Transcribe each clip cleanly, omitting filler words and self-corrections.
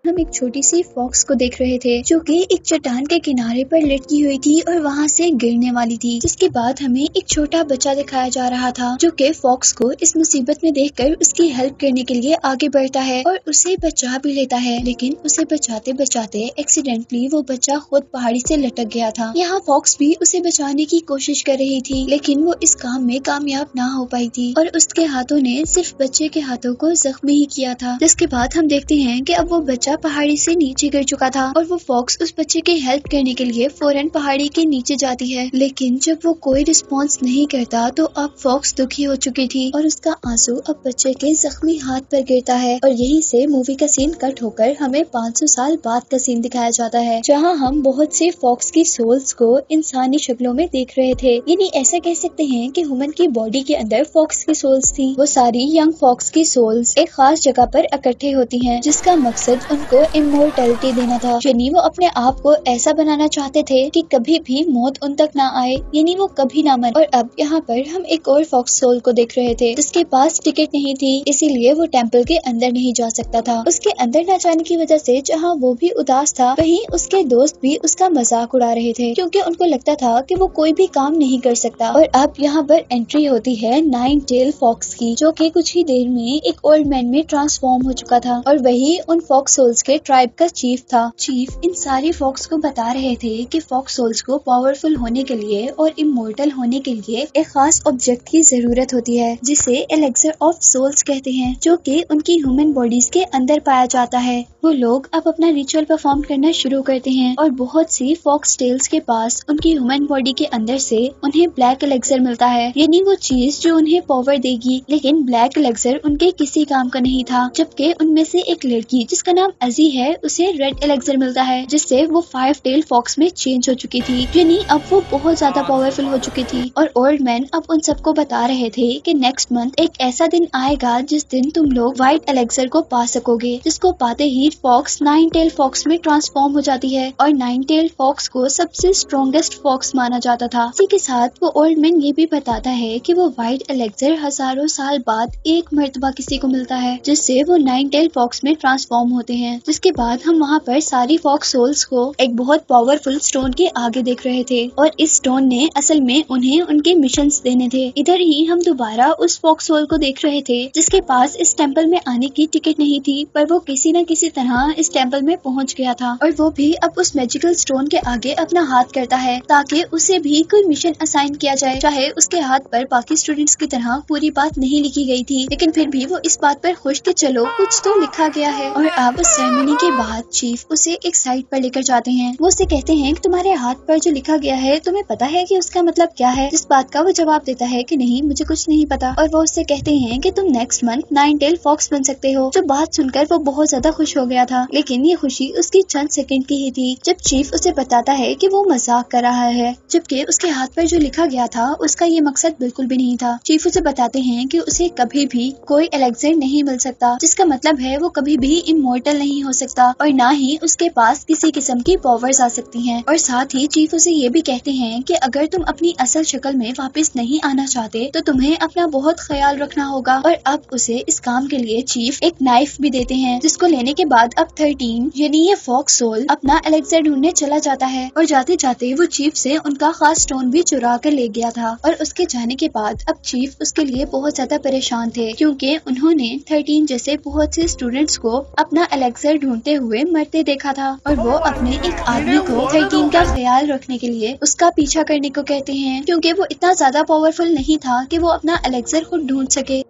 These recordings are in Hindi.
हम एक छोटी सी फॉक्स को देख रहे थे जो कि एक चट्टान के किनारे पर लटकी हुई थी और वहां से गिरने वाली थी। जिसके बाद हमें एक छोटा बच्चा दिखाया जा रहा था जो कि फॉक्स को इस मुसीबत में देखकर उसकी हेल्प करने के लिए आगे बढ़ता है और उसे बचा भी लेता है। लेकिन उसे बचाते बचाते एक्सीडेंटली वो बच्चा खुद पहाड़ी से लटक गया था। यहाँ फॉक्स भी उसे बचाने की कोशिश कर रही थी लेकिन वो इस काम में कामयाब ना हो पाई थी और उसके हाथों ने सिर्फ बच्चे के हाथों को जख्मी ही किया था। जिसके बाद हम देखते हैं कि अब वो बच्चा पहाड़ी से नीचे गिर चुका था और वो फॉक्स उस बच्चे की हेल्प करने के लिए फौरन पहाड़ी के नीचे जाती है। लेकिन जब वो कोई रिस्पॉन्स नहीं करता तो अब फॉक्स दुखी हो चुकी थी और उसका आंसू अब बच्चे के जख्मी हाथ पर गिरता है और यहीं से मूवी का सीन कट होकर हमें 500 साल बाद का सीन दिखाया जाता है जहाँ हम बहुत से फॉक्स की सोल्स को इंसानी शक्लों में देख रहे थे। यानी ऐसा कह सकते हैं कि ह्यूमन की बॉडी के अंदर फॉक्स की सोल्स थी। वो सारी यंग फॉक्स की सोल्स एक खास जगह पर इकट्ठे होती हैं जिसका मकसद उनको इमोर्टैलिटी देना था। यानी वो अपने आप को ऐसा बनाना चाहते थे कि कभी भी मौत उन तक ना आए, यानी वो कभी ना मरे। और अब यहाँ पर हम एक और फॉक्स सोल को देख रहे थे जिसके पास टिकट नहीं थी, इसीलिए वो टेम्पल के अंदर नहीं जा सकता था। उसके अंदर न जाने की वजह से जहाँ वो भी उदास था वहीं उसके दोस्त भी उसका मजाक उड़ा रहे थे क्योंकि उनको लगता था कि वो कोई भी काम नहीं कर सकता। और अब यहाँ पर एंट्री होती है 9 टेल फॉक्स की जो कि कुछ ही देर में एक ओल्ड मैन में ट्रांसफॉर्म हो चुका था और वही उन फॉक्स सोल्स के ट्राइब का चीफ था। चीफ इन सारी फॉक्स को बता रहे थे कि फॉक्स सोल्स को पावरफुल होने के लिए और इमोर्टल होने के लिए एक खास ऑब्जेक्ट की जरूरत होती है जिसे एलेक्सर ऑफ सोल्स कहते हैं जो कि उनकी ह्यूमन बॉडीज के अंदर पाया जाता है। वो लोग अब अपना रिचुअल परफॉर्म करना शुरू करते हैं और बहुत सी फॉक्स टेल्स के पास उनकी ह्यूमन बॉडी के अंदर से उन्हें ब्लैक एलेक्सर मिलता है, यानी वो चीज जो उन्हें पावर देगी। लेकिन ब्लैक एलेक्सर उनके किसी काम का नहीं था, जबकि उनमें से एक लड़की जिसका नाम अजी है उसे रेड एलेक्सर मिलता है जिससे वो 5 टेल फॉक्स में चेंज हो चुकी थी। यानी अब वो बहुत ज्यादा पावरफुल हो चुकी थी और ओल्ड मैन अब उन सबको बता रहे थे कि नेक्स्ट मंथ एक ऐसा दिन आएगा जिस दिन तुम लोग व्हाइट एलेक्सर को पा सकोगे, जिसको पाते ही फॉक्स 9 टेल फॉक्स में ट्रांसफॉर्म हो जाती है और 9 टेल फॉक्स को सबसे स्ट्रॉन्गेस्ट फॉक्स माना जाता था। इसी के साथ वो ओल्ड मैन ये भी बताता है कि वो व्हाइट एलेक्सर हजारों साल बाद एक मर्तबा किसी को मिलता है जिससे वो 9 टेल फॉक्स में ट्रांसफॉर्म होते हैं। जिसके बाद हम वहाँ पर सारी फॉक्स सोल्स को एक बहुत पावरफुल स्टोन के आगे देख रहे थे और इस स्टोन ने असल में उन्हें उनके मिशंस देने थे। इधर ही हम दोबारा उस फॉक्स सोल को देख रहे थे जिसके पास इस टेम्पल में आने की टिकट नहीं थी, पर वो किसी न किसी तरह इस टेम्पल में पहुँच गया था और वो भी अब उस मैजिकल स्टोन के आगे अपना हाथ करता है ताकि उसे भी कोई मिशन असाइन किया जाए। चाहे उसके हाथ पर बाकी स्टूडेंट्स की तरह पूरी बात नहीं लिखी गई थी, लेकिन फिर भी वो इस बात पर खुश कि चलो कुछ तो लिखा गया है। और अब उस सेरेमनी के बाद चीफ उसे एक साइड पर लेकर जाते हैं। वो उसे कहते हैं कि तुम्हारे हाथ पर जो लिखा गया है तुम्हें पता है कि उसका मतलब क्या है। इस बात का वो जवाब देता है कि नहीं, मुझे कुछ नहीं पता। और वो उससे कहते हैं कि तुम नेक्स्ट मंथ 9 टेल फॉक्स बन सकते हो। जो बात सुनकर वो बहुत ज्यादा खुश हो गया था, लेकिन ये खुशी उसकी चंद सेकंड की ही थी जब चीफ उसे बताता है कि वो मजाक कर रहा है, जबकि उसके हाथ पर जो लिखा गया था उसका ये मकसद बिल्कुल भी नहीं था। चीफ उसे बताते हैं कि उसे कभी भी कोई एलेक्सर नहीं मिल सकता, जिसका मतलब है वो कभी भी इमोर्टल नहीं हो सकता और ना ही उसके पास किसी किस्म की पावर्स आ सकती हैं। और साथ ही चीफ उसे ये भी कहते हैं कि अगर तुम अपनी असल शक्ल में वापस नहीं आना चाहते तो तुम्हें अपना बहुत ख्याल रखना होगा। और अब उसे इस काम के लिए चीफ एक नाइफ भी देते हैं जिसको लेने के बाद अब 13 यानी ये फॉक्स सोल अपना एलेक्सर ढूंढने चला जाता है और जाते जाते वो चीफ से उनका खास स्टोन भी चुरा कर ले गया था। और उसके जाने के बाद अब चीफ उसके लिए बहुत ज्यादा परेशान थे क्योंकि उन्होंने 13 जैसे बहुत से स्टूडेंट्स को अपना एलेक्सर ढूंढते हुए मरते देखा था और वो अपने एक आदमी को 13 का ख्याल रखने के लिए उसका पीछा करने को कहते हैं क्योंकि वो इतना ज्यादा पावरफुल नहीं था कि वो अपना एलेक्सर खुद ढूंढ सके।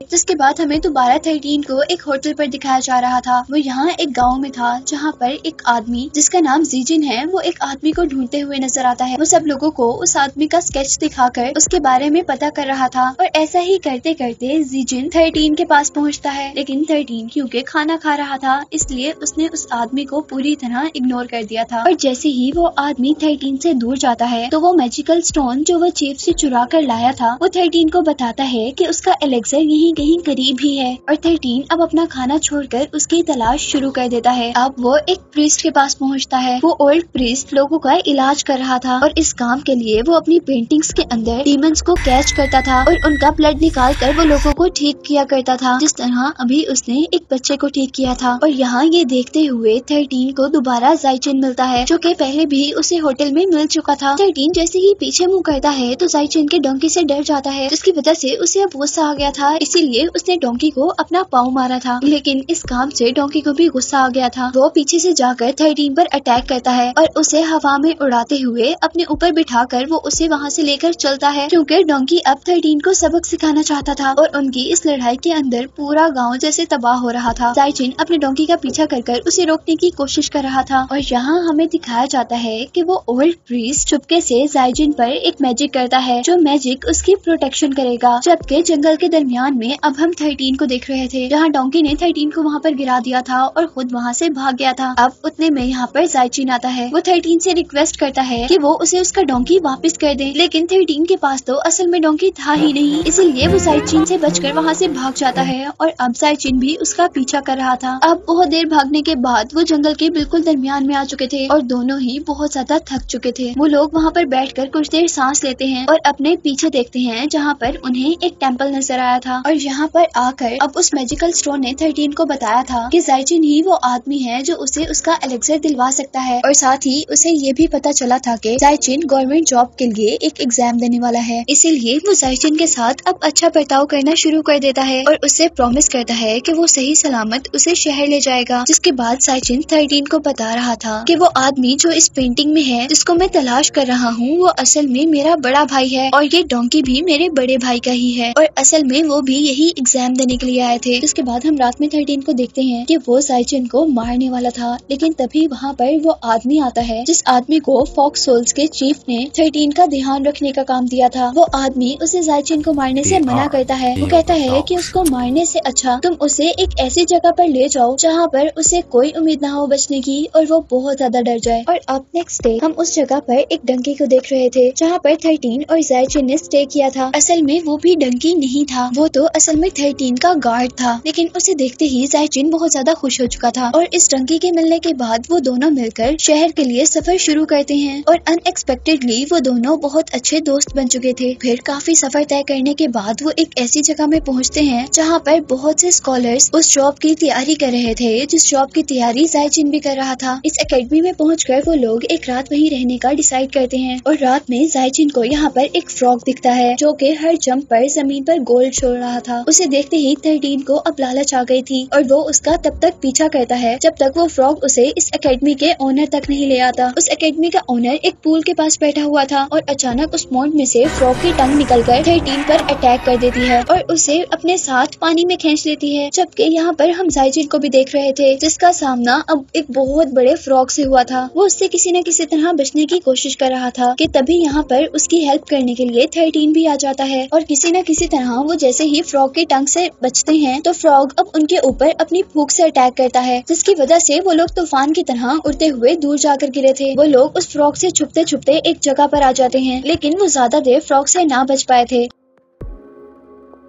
जिसके बाद हमें दोबारा 13 को एक होटल पर दिखाया जा रहा था। वो यहाँ एक गांव में था जहाँ पर एक आदमी जिसका नाम जीजिन है वो एक आदमी को ढूंढते हुए नजर आता है। वो सब लोगों को उस आदमी का स्केच दिखाकर उसके बारे में पता कर रहा था और ऐसा ही करते करते जीजिन 13 के पास पहुँचता है, लेकिन 13 क्योंकि खाना खा रहा था इसलिए उसने उस आदमी को पूरी तरह इग्नोर कर दिया था। और जैसे ही वो आदमी 13 से दूर जाता है तो वो मैजिकल स्टोन जो वो चीफ से चुरा कर लाया था वो 13 को बताता है कि उसका एलेक्सर यही कहीं करीब ही है और 13 अब अपना खाना छोड़कर उसकी तलाश शुरू कर देता है। अब वो एक प्रीस्ट के पास पहुंचता है। वो ओल्ड प्रीस्ट लोगों का इलाज कर रहा था और इस काम के लिए वो अपनी पेंटिंग्स के अंदर डीमंस को कैच करता था और उनका ब्लड निकाल कर वो लोगों को ठीक किया करता था, जिस तरह अभी उसने एक बच्चे को ठीक किया था। और यहाँ ये देखते हुए 13 को दोबारा जाइचिन मिलता है, जो कि पहले भी उसे होटल में मिल चुका था। 13 जैसे ही पीछे मुंह करता है तो जाइचिन के डोंकी से डर जाता है, जिसकी वजह से उसे अब गुस्सा आ गया था, इसीलिए उसने डोंकी को अपना पाँव मारा था। लेकिन इस काम से डोंकी को भी गुस्सा आ गया था। वो पीछे से जाकर 13 पर अटैक करता है और उसे हवा में उड़ाते हुए अपने ऊपर बिठाकर वो उसे वहाँ से लेकर चलता है, क्योंकि डोंकी अब 13 को सबक सिखाना चाहता था और उनकी इस लड़ाई के अंदर पूरा गाँव जैसे तबाह हो रहा था। जाइचिन अपने डोंकी का पीछा कर उसे रोकने की कोशिश कर रहा था और यहाँ हमें दिखाया जाता है कि वो ओल्ड प्रीस्ट चुपके से जाइचिन पर एक मैजिक करता है, जो मैजिक उसकी प्रोटेक्शन करेगा। जबकि जंगल के दरमियान में अब हम 13 को देख रहे थे, जहाँ डोंकी ने 13 को वहाँ पर गिरा दिया था और खुद वहाँ से भाग गया था। अब उतने में यहाँ पर जाइचिन आता है। वो 13 से रिक्वेस्ट करता है कि वो उसे उसका डोंकी वापस कर दे, लेकिन 13 के पास तो असल में डोंकी था ही नहीं, इसीलिए वो जाइचिन से बचकर वहाँ से भाग जाता है और अब जाइचिन भी उसका पीछा कर रहा था। अब बहुत देर भागने के बाद वो जंगल के बिल्कुल दरमियान में आ चुके थे और दोनों ही बहुत ज्यादा थक चुके थे। वो लोग वहाँ पर बैठकर कुछ देर सांस लेते हैं और अपने पीछे देखते हैं, जहाँ पर उन्हें एक टेम्पल नजर आया था और यहाँ पर आकर अब उस मैजिकल स्टोन ने 13 को बताया था कि जाइचिन ही वो आदमी है जो उसे उसका एलेक्सर दिलवा सकता है। और साथ ही उसे ये भी पता चला था कि जाइचिन गवर्नमेंट जॉब के लिए एक एग्जाम देने वाला है, इसीलिए वो जाइचिन के साथ अब अच्छा बर्ताव करना शुरू कर देता है और उससे प्रॉमिस करता है कि वो सही सलामत उसे शहर ले जाएगा। जिसके बाद जाइचिन 13 को बता रहा था कि वो आदमी जो इस पेंटिंग में है, जिसको मैं तलाश कर रहा हूँ, वो असल में मेरा बड़ा भाई है और ये डोंकी भी मेरे बड़े भाई का ही है और असल में वो भी यही एग्जाम देने के लिए आए थे। इसके बाद हम रात में 13 को देखते हैं कि वो जाइचिन को मारने वाला था, लेकिन तभी वहाँ पर वो आदमी आता है जिस आदमी को फॉक्स सोल्स के चीफ ने 13 का ध्यान रखने का काम दिया था। वो आदमी उसे जाइचिन को मारने से मना करता है। वो कहता है कि उसको मारने से अच्छा तुम उसे एक ऐसी जगह पर ले जाओ जहाँ पर उसे कोई उम्मीद ना हो बचने की और वो बहुत ज्यादा डर जाए। और अब नेक्स्ट डे हम उस जगह पर एक डंकी को देख रहे थे, जहाँ पर 13 और जाइचिन ने स्टे किया था। असल में वो भी डंकी नहीं था, वो तो असल में 13 का गार्ड था। लेकिन उसे देखते ही जाइचिन बहुत ज्यादा खुश हो चुका था और इस डंकी के मिलने के बाद वो दोनों मिलकर शहर के लिए सफर शुरू करते हैं और अनएक्सपेक्टेडली वो दोनों बहुत अच्छे दोस्त बन चुके थे। फिर काफी सफर तय करने के बाद वो एक ऐसी जगह में पहुँचते हैं जहाँ पर बहुत से स्कॉलर्स उस जॉब की तैयारी कर रहे थे, जिस जॉब की तैयारी जाइचिन भी कर रहा था। इस एकेडमी में पहुंचकर वो लोग एक रात वहीं रहने का डिसाइड करते हैं और रात में जाइचिन को यहाँ पर एक फ्रॉग दिखता है जो कि हर जंप पर जमीन पर गोल्ड छोड़ रहा था। उसे देखते ही 13 को अब लालच आ गई थी और वो उसका तब तक पीछा करता है जब तक वो फ्रॉग उसे इस एकेडमी के ओनर तक नहीं ले आता। उस एकेडमी का ओनर एक पूल के पास बैठा हुआ था और अचानक उस मॉन्ड में से फ्रॉग की टंग निकलकर 13 पर अटैक कर देती है और उसे अपने साथ पानी में खींच लेती है। जबकि यहाँ पर हम जाइचिन को भी देख रहे थे, जिसका सामना अब एक बहुत बड़े फ्रॉग से हुआ था। वो उससे किसी न किसी तरह बचने की कोशिश कर रहा था कि तभी यहाँ पर उसकी हेल्प करने के लिए 13 भी आ जाता है और किसी न किसी तरह वो जैसे ही फ्रॉग की टंग से बचते हैं तो फ्रॉग अब उनके ऊपर अपनी फूंक से अटैक करता है, जिसकी वजह से वो लोग तूफान की तरह उड़ते हुए दूर जाकर गिरे थे। वो लोग उस फ्रॉग से छुपते छुपते एक जगह पर आ जाते हैं, लेकिन वो ज्यादा देर फ्रॉग से ना बच पाए थे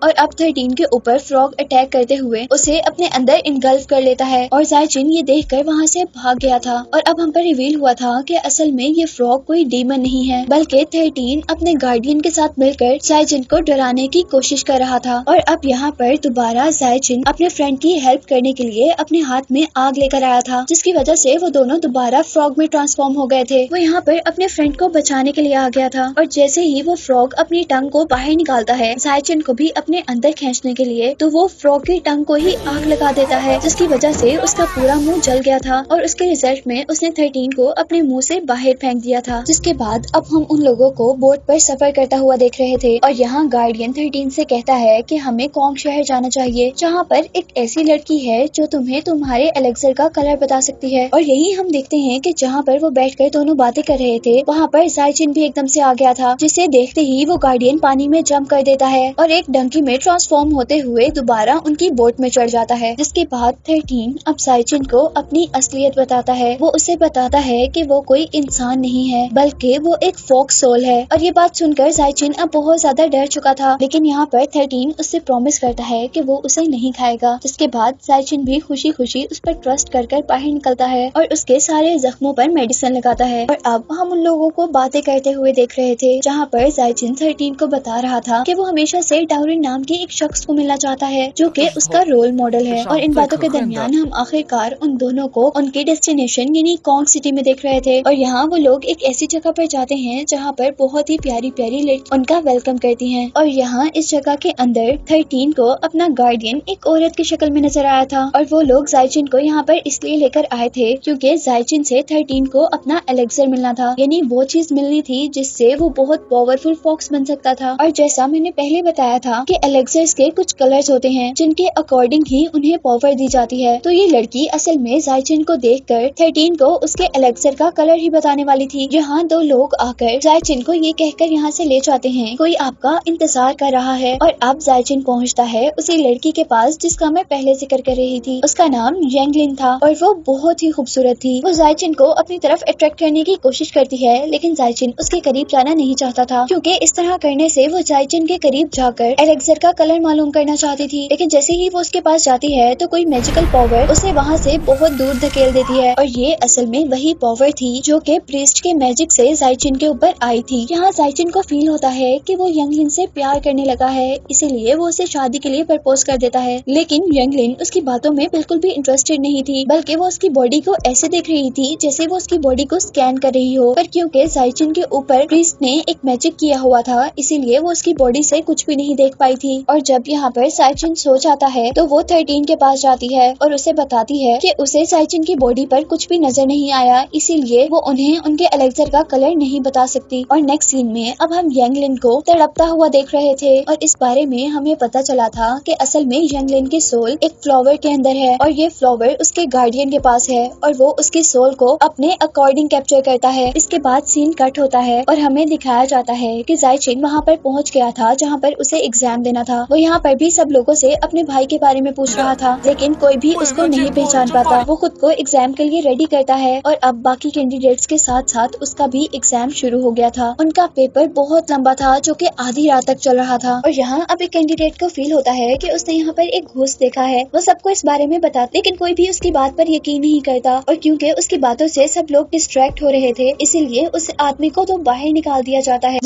और अब 13 के ऊपर फ्रॉग अटैक करते हुए उसे अपने अंदर इनगल्फ कर लेता है और जाइचिन ये देखकर वहाँ से भाग गया था। और अब हम पर रिवील हुआ था कि असल में ये फ्रॉग कोई डीमन नहीं है, बल्कि 13 अपने गार्डियन के साथ मिलकर जाइचिन को डराने की कोशिश कर रहा था। और अब यहाँ पर दोबारा जाइचिन अपने फ्रेंड की हेल्प करने के लिए अपने हाथ में आग लेकर आया था, जिसकी वजह से वो दोनों दोबारा फ्रॉग में ट्रांसफॉर्म हो गए थे। वो यहाँ पर अपने फ्रेंड को बचाने के लिए आ गया था और जैसे ही वो फ्रॉग अपनी टंग को बाहर निकालता है जाइचिन को भी अपने अंदर खींचने के लिए, तो वो फ्रॉग की टंग को ही आग लगा देता है, जिसकी वजह से उसका पूरा मुंह जल गया था और उसके रिजल्ट में उसने 13 को अपने मुंह से बाहर फेंक दिया था। जिसके बाद अब हम उन लोगों को बोट पर सफर करता हुआ देख रहे थे और यहाँ गार्डियन 13 से कहता है कि हमें कॉन्ग शहर जाना चाहिए, जहाँ पर एक ऐसी लड़की है जो तुम्हें तुम्हारे एलेक्सर का कलर बता सकती है। और यही हम देखते हैं कि जहाँ पर वो बैठकर दोनों बातें कर रहे थे वहाँ पर जाइचिन भी एकदम से आ गया था, जिसे देखते ही वो गार्डियन पानी में जंप कर देता है और एक डंकी डोंकी में ट्रांसफॉर्म होते हुए दोबारा उनकी बोट में चढ़ जाता है। जिसके बाद 13 अब जाइचिन को अपनी असलियत बताता है। वो उसे बताता है कि वो कोई इंसान नहीं है बल्कि वो एक फॉक्स सोल है। और ये बात सुनकर जाइचिन अब बहुत ज्यादा डर चुका था, लेकिन यहाँ पर 13 उससे प्रॉमिस करता है कि वो उसे नहीं खाएगा। जिसके बाद जाइचिन भी खुशी खुशी उस पर ट्रस्ट कर बाहर निकलता है और उसके सारे जख्मों पर मेडिसिन लगाता है। और अब हम उन लोगों को बातें करते हुए देख रहे थे जहाँ पर जाइचिन 13 को बता रहा था कि वो हमेशा से डाउरिन नाम के एक शख्स को मिलना चाहता है जो कि उसका रोल मॉडल है। और इन बातों के दरमियान हम आखिरकार उन दोनों को उनके डेस्टिनेशन यानी कॉन्ग सिटी में देख रहे थे। और यहाँ वो लोग एक ऐसी जगह पर जाते हैं जहाँ पर बहुत ही प्यारी प्यारी लड़की उनका वेलकम करती हैं। और यहाँ इस जगह के अंदर 13 को अपना गार्डियन एक औरत की शक्ल में नजर आया था। और वो लोग जाइचिन को यहाँ पर इसलिए लेकर आए थे क्योंकि जाइचिन से 13 को अपना एलेक्सर मिलना था, यानी वो चीज मिलनी थी जिससे वो बहुत पावरफुल फॉक्स बन सकता था। और जैसा मैंने पहले बताया था कि एलेक्सर्स के कुछ कलर्स होते हैं जिनके अकॉर्डिंग ही उन्हें पावर दी जाती है। तो ये लड़की असल में जाइचिन को देखकर 13 को उसके एलेक्सर का कलर ही बताने वाली थी। यहाँ दो लोग आकर जाइचिन को ये कहकर यहाँ से ले जाते हैं कोई आपका इंतजार कर रहा है। और अब जाइचिन पहुँचता है उसी लड़की के पास जिसका मैं पहले जिक्र कर रही थी। उसका नाम यांगलिन था और वो बहुत ही खूबसूरत थी। वो जाइचिन को अपनी तरफ अट्रैक्ट करने की कोशिश करती है, लेकिन जाइचिन उसके करीब जाना नहीं चाहता था क्योंकि इस तरह करने से वो जाइचिन के करीब जाकर एलेक्सर का कलर मालूम करना चाहती थी। लेकिन जैसे ही वो उसके पास जाती है तो कोई मैजिकल पावर उसे वहाँ से बहुत दूर धकेल देती है। और ये असल में वही पावर थी जो कि प्रीस्ट के मैजिक से जाइचिन के ऊपर आई थी। यहाँ जाइचिन को फील होता है कि वो यांगलिन से प्यार करने लगा है, इसीलिए वो उसे शादी के लिए प्रपोज कर देता है। लेकिन यांगलिन उसकी बातों में बिल्कुल भी इंटरेस्टेड नहीं थी, बल्कि वो उसकी बॉडी को ऐसे देख रही थी जैसे वो उसकी बॉडी को स्कैन कर रही हो। पर क्योंकि जाइचिन के ऊपर प्रीस्ट ने एक मैजिक किया हुआ था, इसीलिए वो उसकी बॉडी से कुछ भी नहीं देख पाई थी। और जब यहाँ पर जाइचिन सो जाता है तो वो 13 के पास जाती है और उसे बताती है कि उसे जाइचिन की बॉडी पर कुछ भी नजर नहीं आया, इसीलिए वो उन्हें उनके एलेक्सर का कलर नहीं बता सकती। और नेक्स्ट सीन में अब हम यांगलिन को तड़पता हुआ देख रहे थे और इस बारे में हमें पता चला था कि असल में यांगलिन की सोल एक फ्लावर के अंदर है और ये फ्लावर उसके गार्डियन के पास है और वो उसकी सोल को अपने अकॉर्डिंग कैप्चर करता है। इसके बाद सीन कट होता है और हमें दिखाया जाता है कि जाइचिन वहाँ पर पहुँच गया था जहाँ पर उसे एग्जाम देना था। वो यहाँ पर भी सब लोगों से अपने भाई के बारे में पूछ रहा था, लेकिन कोई भी उसको नहीं पहचान पाता। वो खुद को एग्जाम के लिए रेडी करता है और अब बाकी कैंडिडेट्स के साथ साथ उसका भी एग्जाम शुरू हो गया था। उनका पेपर बहुत लंबा था जो कि आधी रात तक चल रहा था। और यहाँ अब एक कैंडिडेट को फील होता है कि उसने यहाँ पर एक घोस्ट देखा है। वो सबको इस बारे में बताता, लेकिन कोई भी उसकी बात पर यकीन नहीं करता। और क्योंकि उसकी बातों से सब लोग डिस्ट्रैक्ट हो रहे थे, इसीलिए उस आदमी को तो बाहर निकाल दिया जाता है।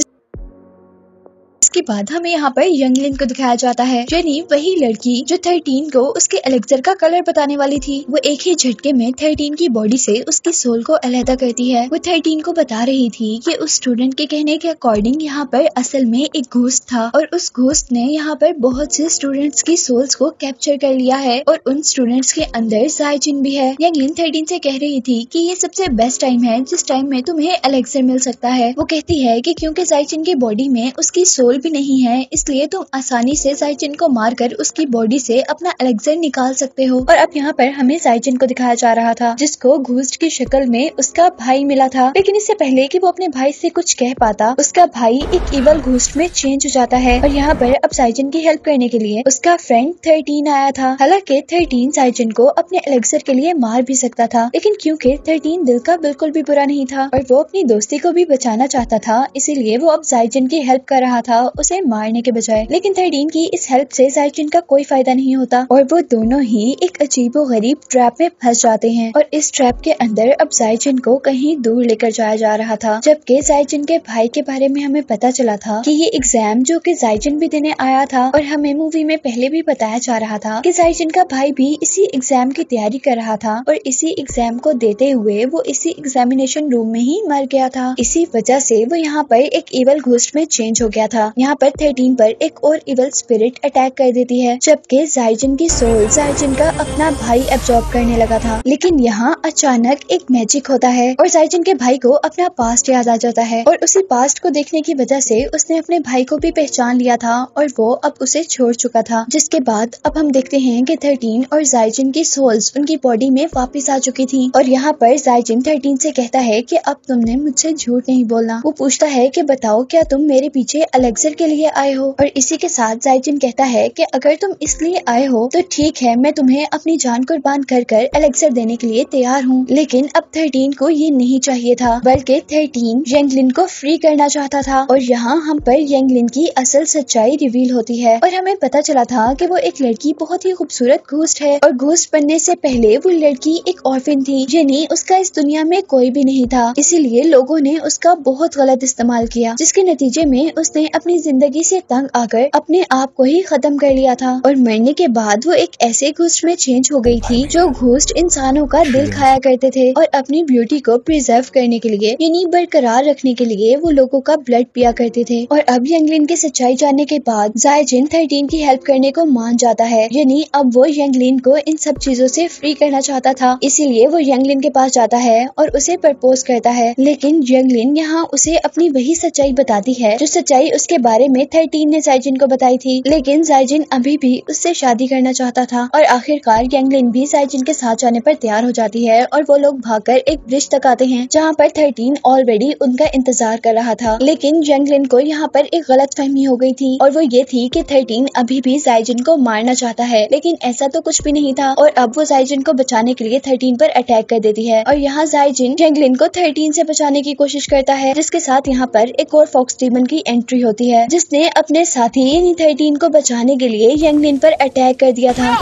इसके बाद हमें यहाँ पर यांगलिन को दिखाया जाता है, यानी वही लड़की जो 13 को उसके एलेक्सर का कलर बताने वाली थी। वो एक ही झटके में 13 की बॉडी से उसकी सोल को अलहदा करती है। वो 13 को बता रही थी कि उस स्टूडेंट के कहने के अकॉर्डिंग यहाँ पर असल में एक घोस्ट था और उस घोस्ट ने यहाँ पर बहुत से स्टूडेंट्स की सोल्स को कैप्चर कर लिया है और उन स्टूडेंट्स के अंदर जाइचिन भी है। यांगलिन 13 से कह रही थी कि ये सबसे बेस्ट टाइम है जिस टाइम में तुम्हें एलेक्सर मिल सकता है। वो कहती है कि क्योंकि जाइचिन की बॉडी में उसकी सोल भी नहीं है, इसलिए तुम आसानी से जाइचिन को मारकर उसकी बॉडी से अपना एलेक्सर निकाल सकते हो। और अब यहाँ पर हमें जाइचिन को दिखाया जा रहा था जिसको घोस्ट की शक्ल में उसका भाई मिला था। लेकिन इससे पहले कि वो अपने भाई से कुछ कह पाता, उसका भाई एक इवल घोस्ट में चेंज हो जाता है। और यहाँ पर अब जाइचिन की हेल्प करने के लिए उसका फ्रेंड 13 आया था। हालांकि 13 जाइचिन को अपने एलेक्सर के लिए मार भी सकता था, लेकिन क्योंकि 13 दिल का बिल्कुल भी बुरा नहीं था और वो अपनी दोस्ती को भी बचाना चाहता था, इसीलिए वो अब जाइचिन की हेल्प कर रहा था उसे मारने के बजाय। लेकिन 13 की इस हेल्प से जाइचिन का कोई फायदा नहीं होता और वो दोनों ही एक अजीबोगरीब ट्रैप में फंस जाते हैं। और इस ट्रैप के अंदर अब जाइचिन को कहीं दूर लेकर जाया जा रहा था, जबकि जाइचिन के भाई के बारे में हमें पता चला था कि ये एग्जाम जो कि जाइचिन भी देने आया था और हमें मूवी में पहले भी बताया जा रहा था कि जाइचिन का भाई भी इसी एग्जाम की तैयारी कर रहा था और इसी एग्जाम को देते हुए वो इसी एग्जामिनेशन रूम में ही मर गया था। इसी वजह से वो यहाँ पर एक इवल घोस्ट में चेंज हो गया था। यहाँ पर 13 पर एक और इवल स्पिरिट अटैक कर देती है, जबकि जाइचिन की सोल जाइचिन का अपना भाई एब्जॉर्ब करने लगा था। लेकिन यहाँ अचानक एक मैजिक होता है और जाइचिन के भाई को अपना पास्ट याद आ जाता है और उसी पास्ट को देखने की वजह से उसने अपने भाई को भी पहचान लिया था और वो अब उसे छोड़ चुका था। जिसके बाद अब हम देखते हैं कि 13 और जाइचिन की सोल्स उनकी बॉडी में वापस आ चुकी थी। और यहाँ पर जाइचिन 13 से कहता है कि अब तुमने मुझसे झूठ नहीं बोलना। वो पूछता है कि बताओ क्या तुम मेरे पीछे एलेक्सर एलेक्सर के लिए आए हो। और इसी के साथ जाइजिन कहता है कि अगर तुम इसलिए आए हो तो ठीक है, मैं तुम्हें अपनी जान कुर्बान कर कर एलेक्सर देने के लिए तैयार हूँ। लेकिन अब 13 को ये नहीं चाहिए था, बल्कि 13 यंगलिन को फ्री करना चाहता था। और यहाँ हम पर यंगलिन की असल सच्चाई रिवील होती है और हमें पता चला था कि वो एक लड़की बहुत ही खूबसूरत घोस्ट है और घोस्ट बनने से पहले वो लड़की एक ऑर्फन थी, यानी उसका इस दुनिया में कोई भी नहीं था। इसीलिए लोगों ने उसका बहुत गलत इस्तेमाल किया, जिसके नतीजे में उसने अपनी जिंदगी से तंग आकर अपने आप को ही खत्म कर लिया था। और मरने के बाद वो एक ऐसे घोस्ट में चेंज हो गई थी जो घोस्ट इंसानों का दिल खाया करते थे और अपनी ब्यूटी को प्रिजर्व करने के लिए यानी बरकरार रखने के लिए वो लोगों का ब्लड पिया करते थे। और अब यंगलिन की सच्चाई जानने के बाद जाइजिन 13 की हेल्प करने को मान जाता है, यानी अब वो यंगलिन को इन सब चीजों से फ्री करना चाहता था। इसीलिए वो यंगलिन के पास जाता है और उसे प्रपोज करता है। लेकिन यंगलिन यहाँ उसे अपनी वही सच्चाई बताती है जो सच्चाई उसके बारे में 13 ने जाइजिन को बताई थी। लेकिन जाइजिन अभी भी उससे शादी करना चाहता था और आखिरकार यंगलिन भी जाइजिन के साथ जाने पर तैयार हो जाती है और वो लोग भागकर एक ब्रिज तक आते हैं जहाँ पर 13 ऑलरेडी उनका इंतजार कर रहा था। लेकिन यंगलिन को यहाँ पर एक गलतफहमी हो गई थी और वो ये थी कि 13 अभी भी जाइजिन को मारना चाहता है, लेकिन ऐसा तो कुछ भी नहीं था। और अब वो जाइजिन को बचाने के लिए 13 पर अटैक कर देती है और यहाँ जाइजिन यंगलिन को 13 से बचाने की कोशिश करता है, जिसके साथ यहाँ पर एक और फॉक्स डीमन की एंट्री होती है, जिसने अपने साथी यानी 13 को बचाने के लिए यंगलिन पर अटैक कर दिया था।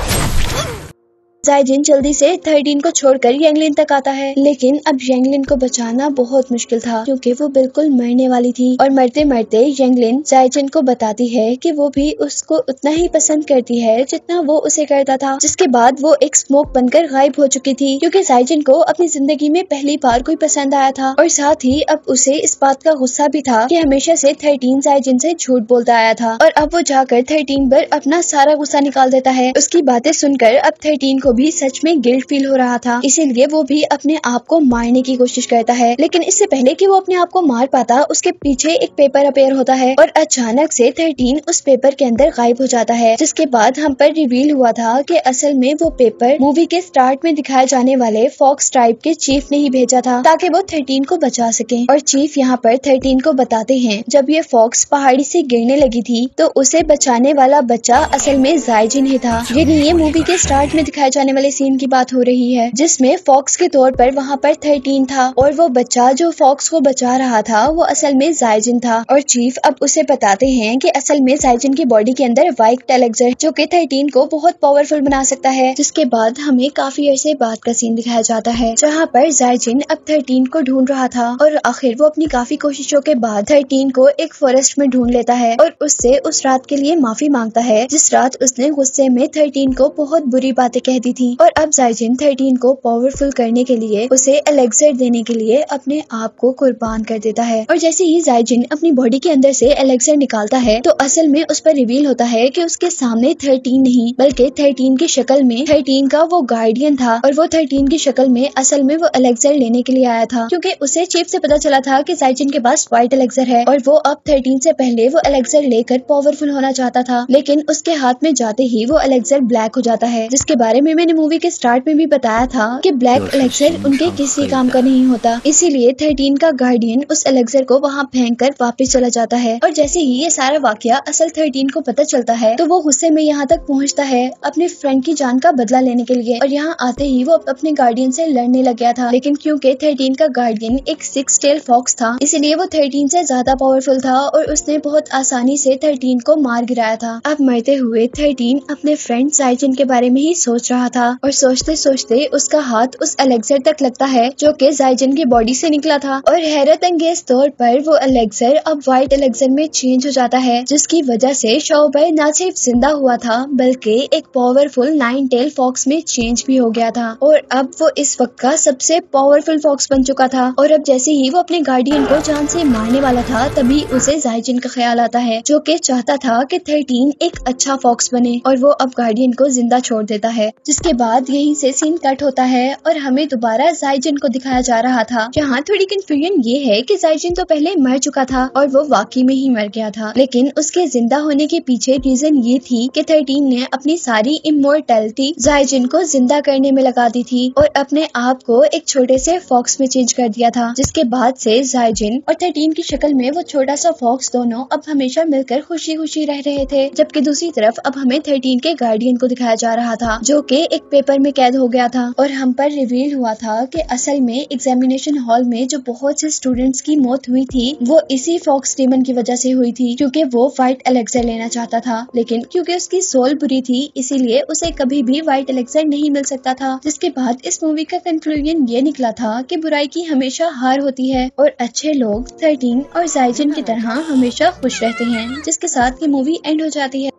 जाइजिन जल्दी से 13 को छोड़कर यंगलिन तक आता है, लेकिन अब यंगलिन को बचाना बहुत मुश्किल था क्योंकि वो बिल्कुल मरने वाली थी। और मरते मरते यंगलिन जाइजिन को बताती है कि वो भी उसको उतना ही पसंद करती है जितना वो उसे करता था। जिसके बाद वो एक स्मोक बनकर गायब हो चुकी थी क्योंकि जाइजिन को अपनी जिंदगी में पहली बार कोई पसंद आया था और साथ ही अब उसे इस बात का गुस्सा भी था कि हमेशा से 13 जाइजिन से झूठ बोलता आया था। और अब वो जाकर 13 पर अपना सारा गुस्सा निकाल देता है। उसकी बातें सुनकर अब 13 को भी सच में गिल्ट फील हो रहा था, इसीलिए वो भी अपने आप को मारने की कोशिश करता है। लेकिन इससे पहले कि वो अपने आप को मार पाता, उसके पीछे एक पेपर अपेयर होता है और अचानक से 13 उस पेपर के अंदर गायब हो जाता है। जिसके बाद हम पर रिवील हुआ था कि असल में वो पेपर मूवी के स्टार्ट में दिखाए जाने वाले फॉक्स ट्राइब के चीफ ने ही भेजा था ताकि वो 13 को बचा सके। और चीफ यहाँ पर 13 को बताते हैं जब ये फॉक्स पहाड़ी से गिरने लगी थी तो उसे बचाने वाला बच्चा असल में जाइजिन ही था। ये मूवी के स्टार्ट में दिखाए जाने वाले सीन की बात हो रही है जिसमें फॉक्स के तौर पर वहाँ पर 13 था और वो बच्चा जो फॉक्स को बचा रहा था वो असल में जाइजिन था। और चीफ अब उसे बताते हैं कि असल में जाइजिन की बॉडी के अंदर वाइट एलेक्सर जो कि 13 को बहुत पावरफुल बना सकता है। जिसके बाद हमें काफी अरसे बाद का सीन दिखाया जाता है जहाँ पर जाइजिन अब 13 को ढूंढ रहा था और आखिर वो अपनी काफी कोशिशों के बाद 13 को एक फॉरेस्ट में ढूंढ लेता है और उससे उस रात के लिए माफी मांगता है जिस रात उसने गुस्से में 13 को बहुत बुरी बातें कह दी थी। और अब जाइजिन 13 को पावरफुल करने के लिए उसे एलेक्सर देने के लिए अपने आप को कुर्बान कर देता है। और जैसे ही जाइजिन अपनी बॉडी के अंदर से एलेक्सर निकालता है तो असल में उस पर रिवील होता है कि उसके सामने 13 नहीं बल्कि 13 की शक्ल में 13 का वो गार्डियन था और वो 13 की शक्ल में असल में वो एलेक्सर लेने के लिए आया था क्योंकि उसे चीफ से पता चला था कि जाइजिन के पास व्हाइट एलेक्सर है और वो अब 13 से पहले वो एलेक्सर लेकर पावरफुल होना चाहता था। लेकिन उसके हाथ में जाते ही वो एलेक्सर ब्लैक हो जाता है, जिसके बारे में मैंने मूवी के स्टार्ट में भी बताया था कि ब्लैक एलेक्सर उनके किसी काम का नहीं होता। इसीलिए 13 का गार्डियन उस एलेक्सर को वहाँ फेंक कर वापस चला जाता है। और जैसे ही ये सारा वाकया असल 13 को पता चलता है तो वो गुस्से में यहाँ तक पहुँचता है अपने फ्रेंड की जान का बदला लेने के लिए। और यहाँ आते ही वो अपने गार्डियन से लड़ने लग गया था, लेकिन क्योंकि 13 का गार्डियन एक 6 टेल फॉक्स था इसीलिए वो 13 से ज्यादा पावरफुल था और उसने बहुत आसानी से 13 को मार गिराया था। अब मरते हुए 13 अपने फ्रेंड जाइजिन के बारे में ही सोच रहा था और सोचते सोचते उसका हाथ उस एलेक्सर तक लगता है जो कि जाइजिन की बॉडी से निकला था। और हैरत अंगेज तौर पर वो एलेक्सर अब व्हाइट एलेक्सर में चेंज हो जाता है, जिसकी वजह से शौबर न सिर्फ जिंदा हुआ था बल्कि एक पावरफुल 9 टेल फॉक्स में चेंज भी हो गया था और अब वो इस वक्त का सबसे पावरफुल फॉक्स बन चुका था। और अब जैसे ही वो अपने गार्डियन को जान से मारने वाला था तभी उसे जाइजिन का ख्याल आता है जो कि चाहता था कि 13 एक अच्छा फॉक्स बने और वो अब गार्डियन को जिंदा छोड़ देता है। जिसके बाद यहीं से सीन कट होता है और हमें दोबारा जाइजिन को दिखाया जा रहा था, जहाँ थोड़ी कंफ्यूजन ये है कि जाइजिन तो पहले मर चुका था और वो वाकई में ही मर गया था, लेकिन उसके जिंदा होने के पीछे रीजन ये थी कि 13 ने अपनी सारी इमोर्टैलिटी जाइजिन को जिंदा करने में लगा दी थी और अपने आप को एक छोटे से फॉक्स में चेंज कर दिया था, जिसके बाद से जाइजिन और 13 की शक्ल में वो छोटा सा फॉक्स दोनों अब हमेशा मिलकर खुशी खुशी रह रहे थे। जबकि दूसरी तरफ अब हमें 13 के गार्डियन को दिखाया जा रहा था, जो कि एक पेपर में कैद हो गया था और हम पर रिवील हुआ था कि असल में एग्जामिनेशन हॉल में जो बहुत से स्टूडेंट्स की मौत हुई थी वो इसी फॉक्स डीमन की वजह से हुई थी, क्योंकि वो व्हाइट एलेक्सर लेना चाहता था, लेकिन क्योंकि उसकी सोल बुरी थी इसीलिए उसे कभी भी व्हाइट एलेक्सर नहीं मिल सकता था। जिसके बाद इस मूवी का कंक्लूजन ये निकला था कि बुराई की हमेशा हार होती है और अच्छे लोग 13 और जाइजिन की तरह हमेशा खुश रहते हैं, जिसके साथ ये मूवी एंड हो जाती है।